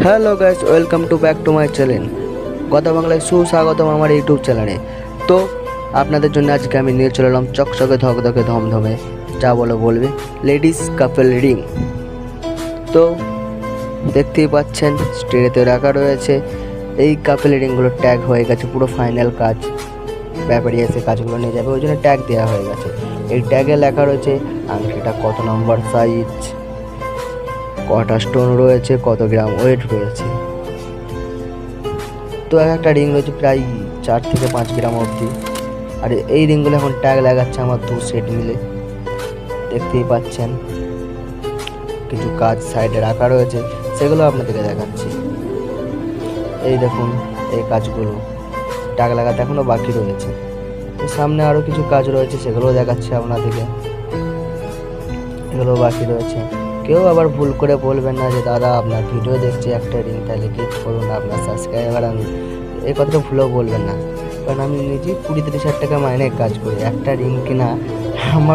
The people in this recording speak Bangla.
Hello guys, welcome to back to my channel. কথা বাংলায় সুস্বাগতম আমার ইউটিউব চ্যানেলে। তো আপনাদের জন্য আজকে আমি নিয়ে চলে এলাম চকচকে ধকধকে ধমধমে যা বলবে লেডিস কাপল রিং। তো দেখতেই পাচ্ছেন স্ট্রেতে রাখা রয়েছে। এই কাপল রিংগুলো ট্যাগ হয়ে গেছে, পুরো ফাইনাল কাজ, ব্যাপারী এসে কাজগুলো নিয়ে যাবে, ওই জন্য ট্যাগ দেওয়া হয়ে গেছে। এই ট্যাগে লেখা রয়েছে আংটিটা কত নম্বর সাইজ, কটা স্টোন রয়েছে, কত গ্রাম ওয়েট রয়েছে। তো একটা রিং রয়েছে প্রায় 4 থেকে 5 গ্রাম অবধি। আর এই রিংগুলো এখন ট্যাগ লাগাচ্ছে আমার 2 সেট মিলে, দেখতেই পাচ্ছেন। কিছু কাজ সাইডে রাখা রয়েছে, সেগুলো আপনাদেরকে দেখাচ্ছি। এই দেখুন, এই কাজগুলো ট্যাগ লাগাতে এখনও বাকি রয়েছে। তো সামনে আরও কিছু কাজ রয়েছে, সেগুলোও দেখাচ্ছি আপনাদেরকে, এগুলো বাকি রয়েছে। কেউ আবার ভুল করে বলবেন না যে দাদা আপনার ভিডিও দেখছি একটা রিং, তাহলে ক্লিক করুন, আপনার সাবস্ক্রাইবার আমি, এই কথাটা ভুলেও বলবেন না। কারণ আমি নিজেই 20-30 হাজার টাকা মাইনে কাজ করি, একটা রিং কিনা আমার